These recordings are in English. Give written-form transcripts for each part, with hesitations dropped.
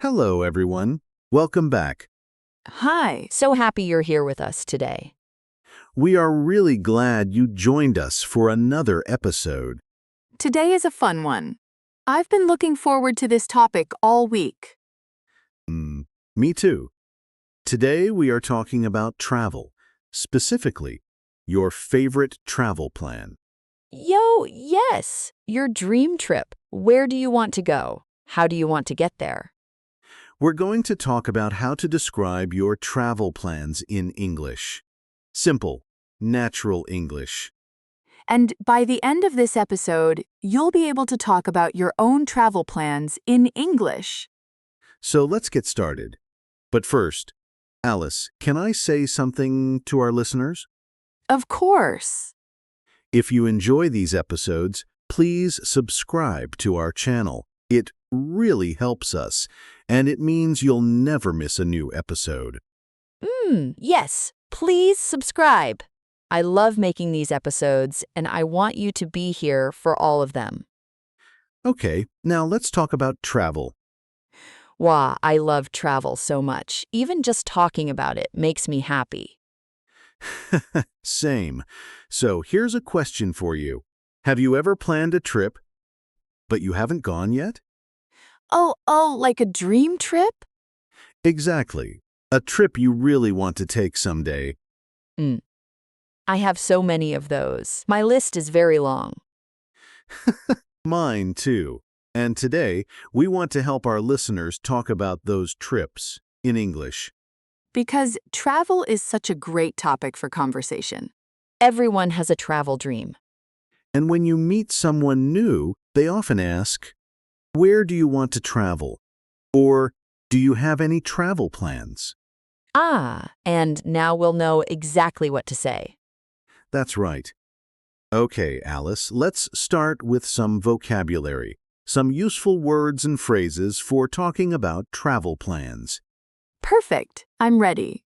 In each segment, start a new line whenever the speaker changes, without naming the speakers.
Hello, everyone. Welcome back.
Hi, so happy you're here with us today.
We are really glad you joined us for another episode.
Today is a fun one. I've been looking forward to this topic all week.
Me too. Today we are talking about travel, specifically your favorite travel plan.
Yes, your dream trip. Where do you want to go? How do you want to get there?
We're going to talk about how to describe your travel plans in English. Simple, natural English.
And by the end of this episode, you'll be able to talk about your own travel plans in English.
So let's get started. But first, Alice, can I say something to our listeners?
Of course.
If you enjoy these episodes, please subscribe to our channel. It really helps us, and it means you'll never miss a new episode.
Yes, please subscribe. I love making these episodes, and I want you to be here for all of them.
Okay, now let's talk about travel.
Wow, I love travel so much. Even just talking about it makes me happy.
Same. So here's a question for you. Have you ever planned a trip, but you haven't gone yet?
Oh, like a dream trip?
Exactly. A trip you really want to take someday.
I have so many of those. My list is very long.
Mine too. And today, we want to help our listeners talk about those trips in English.
Because travel is such a great topic for conversation. Everyone has a travel dream.
And when you meet someone new, they often ask, "Where do you want to travel?" Or, "Do you have any travel plans?"
And now we'll know exactly what to say.
That's right. Okay, Alice, let's start with some vocabulary, some useful words and phrases for talking about travel plans.
Perfect. I'm ready.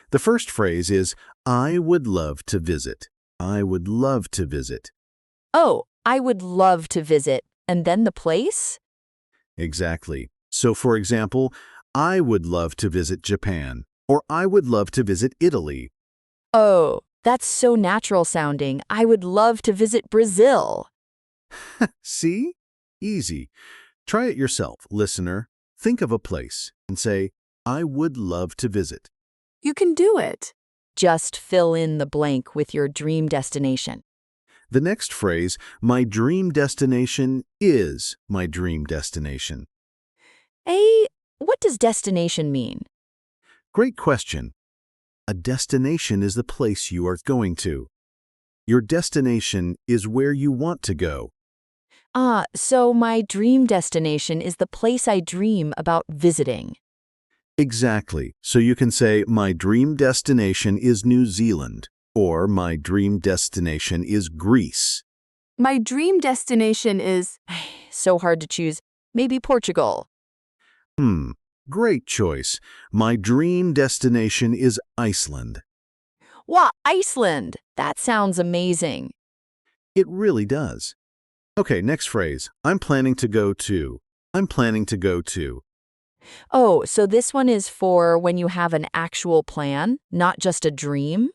The first phrase is, I would love to visit. I would love to visit.
Oh, I would love to visit. And then the place?
Exactly. So, for example, I would love to visit Japan, or I would love to visit Italy.
Oh, that's so natural sounding. I would love to visit Brazil.
See? Easy. Try it yourself, listener. Think of a place and say, I would love to visit.
You can do it. Just fill in the blank with your dream destination.
The next phrase, my dream destination is my dream destination.
What does destination mean?
Great question. A destination is the place you are going to. Your destination is where you want to go.
So my dream destination is the place I dream about visiting.
Exactly. So you can say, my dream destination is New Zealand, or my dream destination is Greece.
My dream destination is so hard to choose. Maybe Portugal.
Great choice. My dream destination is Iceland.
Wow, Iceland! That sounds amazing.
It really does. Okay, next phrase. I'm planning to go to. I'm planning to go to.
Oh, so this one is for when you have an actual plan, not just a dream?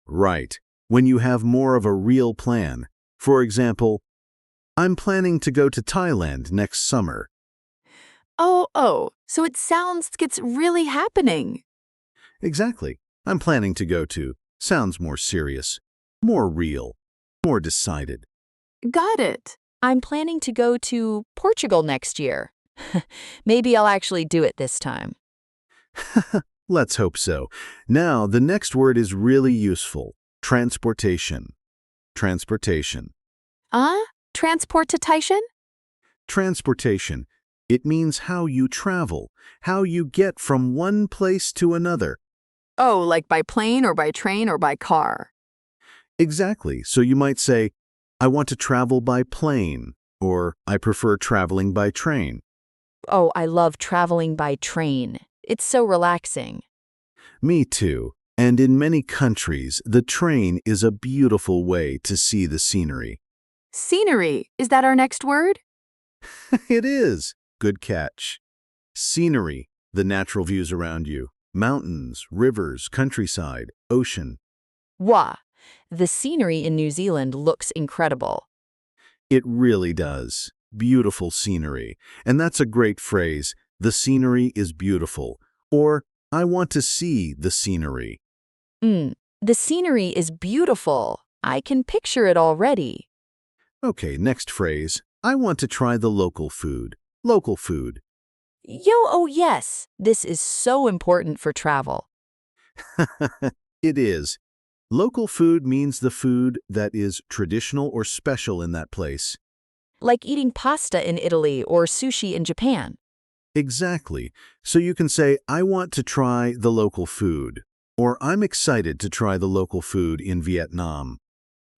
Right. When you have more of a real plan. For example, I'm planning to go to Thailand next summer.
So it it's really happening.
Exactly. I'm planning to go to. Sounds more serious, more real, more decided.
Got it. I'm planning to go to Portugal next year. Maybe I'll actually do it this time.
Let's hope so. Now, the next word is really useful. Transportation. Transportation.
Transportation?
Transportation. It means how you travel, how you get from one place to another.
Oh, like by plane or by train or by car.
Exactly. So you might say, I want to travel by plane, or I prefer traveling by train.
Oh, I love traveling by train. It's so relaxing.
Me too. And in many countries, the train is a beautiful way to see the scenery.
Scenery, is that our next word?
It is. Good catch. Scenery, the natural views around you. Mountains, rivers, countryside, ocean.
Wa. The scenery in New Zealand looks incredible.
It really does. Beautiful scenery. And that's a great phrase. The scenery is beautiful. Or, I want to see the scenery.
The scenery is beautiful. I can picture it already.
Okay, next phrase. I want to try the local food. Local food.
Oh yes, this is so important for travel.
It is. Local food means the food that is traditional or special in that place.
Like eating pasta in Italy or sushi in Japan.
Exactly. So you can say, I want to try the local food. Or I'm excited to try the local food in Vietnam.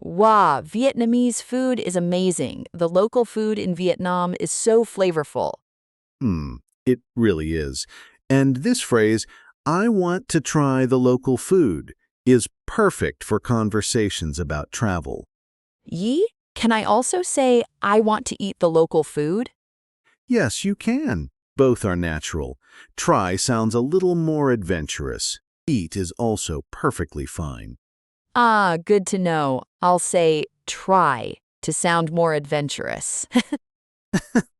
Wow, Vietnamese food is amazing. The local food in Vietnam is so flavorful.
It really is. And this phrase, I want to try the local food, is perfect for conversations about travel.
Yi, can I also say I want to eat the local food?
Yes, you can. Both are natural. Try sounds a little more adventurous. Eat is also perfectly fine.
Ah, good to know. I'll say try to sound more adventurous.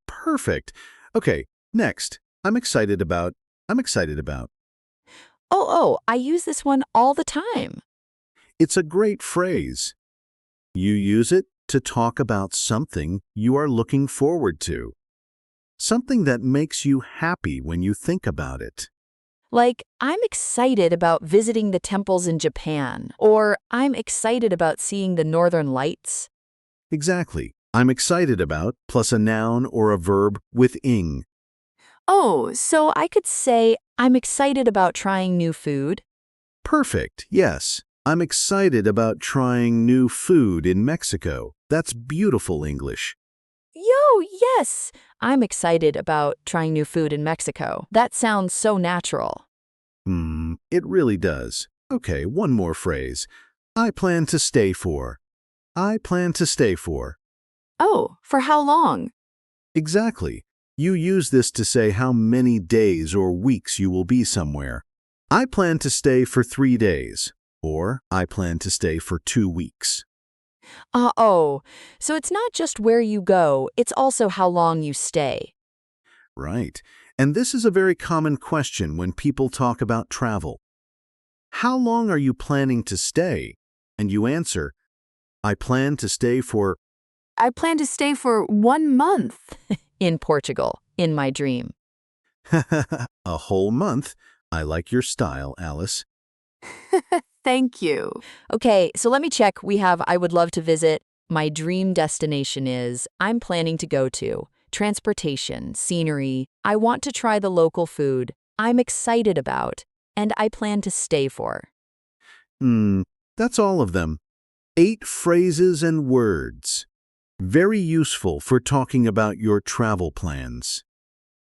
Perfect. Okay, next. I'm excited about.
I use this one all the time.
It's a great phrase. You use it to talk about something you are looking forward to. Something that makes you happy when you think about it.
Like, I'm excited about visiting the temples in Japan, or I'm excited about seeing the northern lights.
Exactly. I'm excited about plus a noun or a verb with ing.
Oh, so I could say I'm excited about trying new food.
Perfect. Yes. I'm excited about trying new food in Mexico. That's beautiful English.
Yes! I'm excited about trying new food in Mexico. That sounds so natural.
It really does. Okay, one more phrase. I plan to stay for. I plan to stay for.
Oh, for how long?
Exactly. You use this to say how many days or weeks you will be somewhere. I plan to stay for 3 days, or I plan to stay for 2 weeks.
So it's not just where you go, it's also how long you stay.
Right. And this is a very common question when people talk about travel. How long are you planning to stay? And you answer, I plan to stay for.
I plan to stay for 1 month in Portugal, in my dream.
A whole month. I like your style, Alice.
Thank you. Okay, so let me check. We have I would love to visit. My dream destination is I'm planning to go to. Transportation, scenery. I want to try the local food. I'm excited about. And I plan to stay for.
That's all of them. 8 phrases and words. Very useful for talking about your travel plans.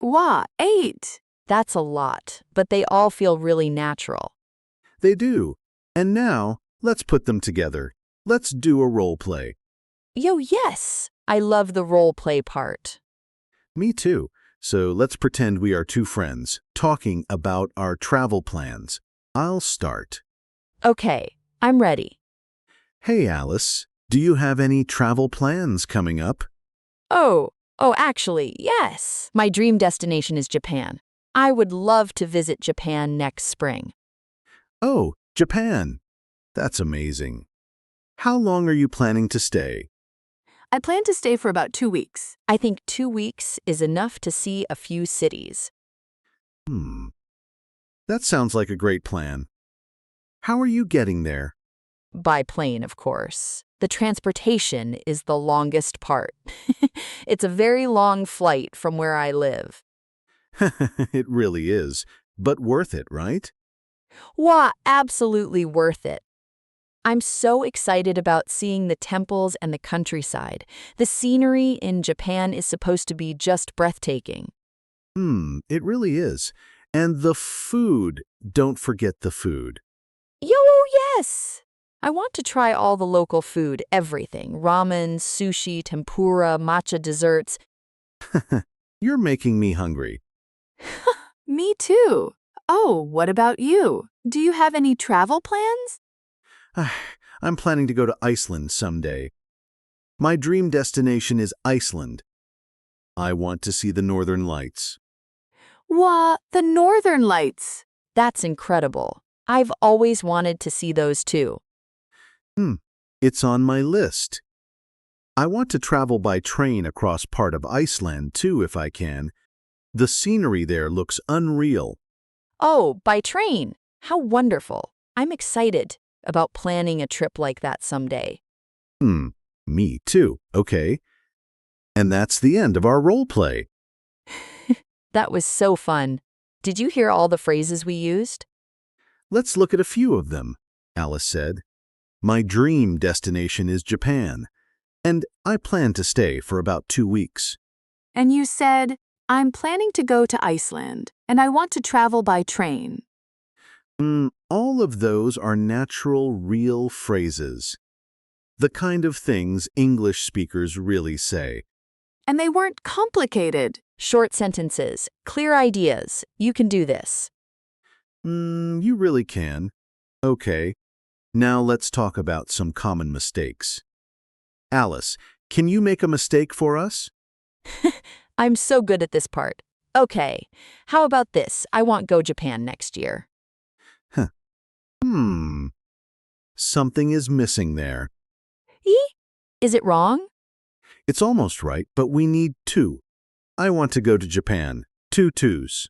Wow, 8! That's a lot, but they all feel really natural.
They do. And now, let's put them together. Let's do a role play.
Yes! I love the role play part.
Me too. So let's pretend we are 2 friends talking about our travel plans. I'll start.
Okay, I'm ready.
Hey, Alice, do you have any travel plans coming up?
Actually, yes. My dream destination is Japan. I would love to visit Japan next spring.
Oh, Japan. That's amazing. How long are you planning to stay?
I plan to stay for about 2 weeks. I think 2 weeks is enough to see a few cities.
That sounds like a great plan. How are you getting there?
By plane, of course. The transportation is the longest part. It's a very long flight from where I live.
It really is, but worth it, right?
Wow, absolutely worth it. I'm so excited about seeing the temples and the countryside. The scenery in Japan is supposed to be just breathtaking.
It really is. And the food, don't forget the food.
Yes! I want to try all the local food, everything. Ramen, sushi, tempura, matcha desserts.
You're making me hungry.
Me too. Oh, what about you? Do you have any travel plans?
Ah, I'm planning to go to Iceland someday. My dream destination is Iceland. I want to see the Northern Lights.
The Northern Lights. That's incredible. I've always wanted to see those too.
Hmm, it's on my list. I want to travel by train across part of Iceland too if I can. The scenery there looks unreal.
Oh, by train. How wonderful. I'm excited about planning a trip like that someday.
Hmm, me too. Okay. And that's the end of our role play.
That was so fun. Did you hear all the phrases we used?
Let's look at a few of them, Alice said. My dream destination is Japan, and I plan to stay for about 2 weeks.
And you said, I'm planning to go to Iceland, and I want to travel by train.
All of those are natural, real phrases. The kind of things English speakers really say.
And they weren't complicated. Short sentences, clear ideas. You can do this.
You really can. Okay, now let's talk about some common mistakes. Alice, can you make a mistake for us?
I'm so good at this part. Okay, how about this? I want Go Japan next year.
Huh. Something is missing there.
Is it wrong?
It's almost right, but we need two. I want to go to Japan. 2 twos.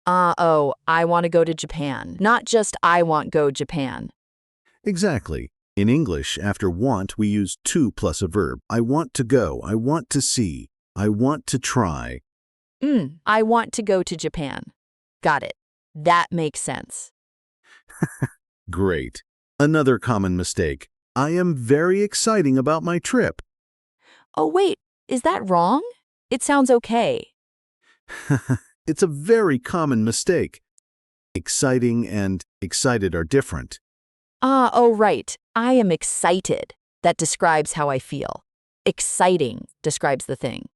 I want to go to Japan. Not just I want go Japan.
Exactly. In English, after want, we use to plus a verb. I want to go. I want to see. I want to try.
I want to go to Japan. Got it. That makes sense.
Great. Another common mistake. I am very exciting about my trip.
Oh, wait, is that wrong? It sounds okay.
It's a very common mistake. Exciting and excited are different.
Right. I am excited. That describes how I feel. Exciting describes the thing.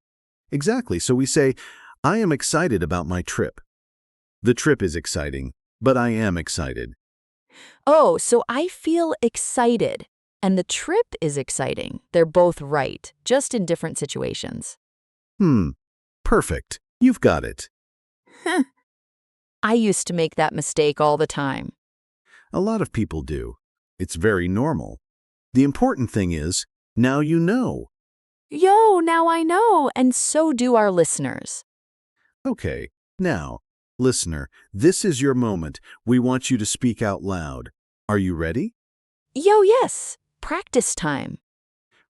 Exactly. So we say, I am excited about my trip. The trip is exciting, but I am excited.
Oh, so I feel excited. And the trip is exciting. They're both right, just in different situations.
Perfect. You've got it.
I used to make that mistake all the time.
A lot of people do. It's very normal. The important thing is, now you know.
Yo, now I know, and so do our listeners.
Okay, now, listener, this is your moment. We want you to speak out loud. Are you ready?
Yo, yes. Practice time.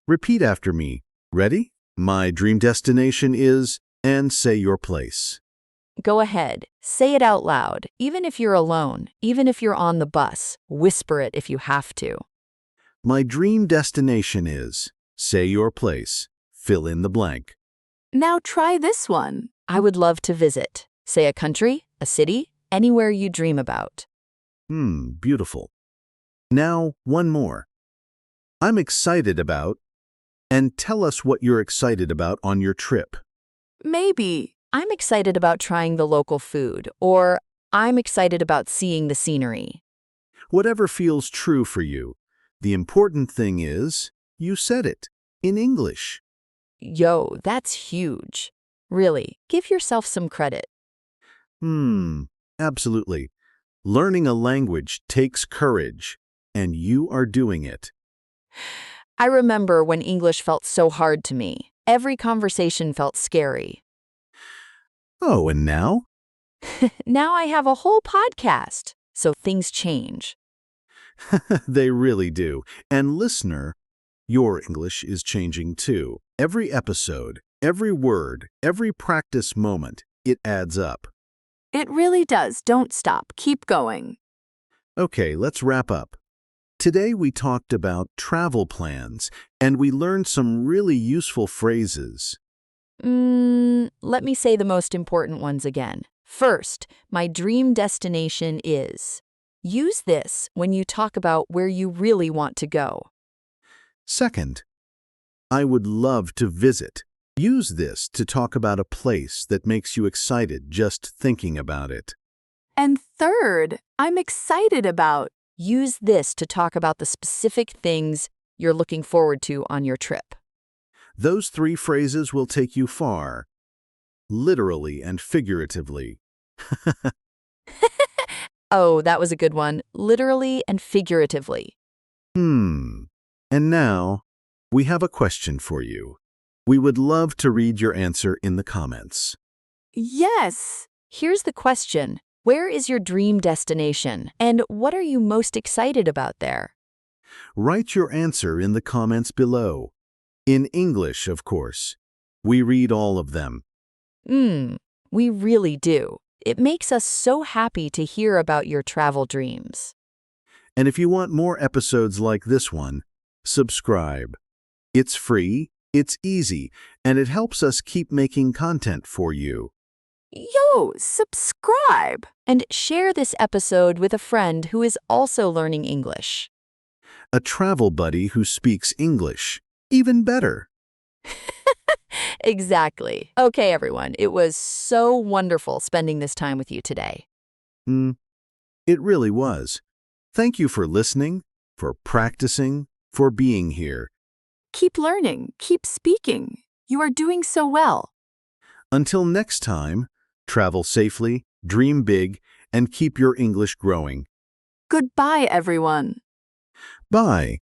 Repeat after me. Ready? My dream destination is, and say your place.
Go ahead. Say it out loud, even if you're alone, even if you're on the bus. Whisper it if you have to.
My dream destination is, say your place. Fill in the blank.
Now try this one. I would love to visit. Say a country, a city, anywhere you dream about.
Beautiful. Now, one more. I'm excited about, and tell us what you're excited about on your trip.
Maybe. I'm excited about trying the local food, or I'm excited about seeing the scenery.
Whatever feels true for you. The important thing is, you said it in English.
Yo, that's huge. Really, give yourself some credit.
Absolutely. Learning a language takes courage, and you are doing it.
I remember when English felt so hard to me. Every conversation felt scary.
Oh, and now?
Now I have a whole podcast, so things change.
They really do. And listener, your English is changing too. Every episode, every word, every practice moment, it adds up.
It really does. Don't stop. Keep going.
Okay, let's wrap up. Today we talked about travel plans, and we learned some really useful phrases.
Let me say the most important ones again. First, my dream destination is. Use this when you talk about where you really want to go.
Second, I would love to visit. Use this to talk about a place that makes you excited just thinking about it.
And third, I'm excited about. Use this to talk about the specific things you're looking forward to on your trip.
Those three phrases will take you far, literally and figuratively.
Oh, that was a good one. Literally and figuratively.
And now, we have a question for you. We would love to read your answer in the comments.
Yes. Here's the question. Where is your dream destination? And what are you most excited about there?
Write your answer in the comments below. In English, of course. We read all of them.
We really do. It makes us so happy to hear about your travel dreams.
And if you want more episodes like this one, subscribe. It's free, it's easy, and it helps us keep making content for you.
Yo, subscribe! And share this episode with a friend who is also learning English.
A travel buddy who speaks English. Even better.
Exactly. Okay, everyone. It was so wonderful spending this time with you today.
It really was. Thank you for listening, for practicing, for being here.
Keep learning. Keep speaking. You are doing so well.
Until next time, travel safely, dream big, and keep your English growing.
Goodbye, everyone.
Bye.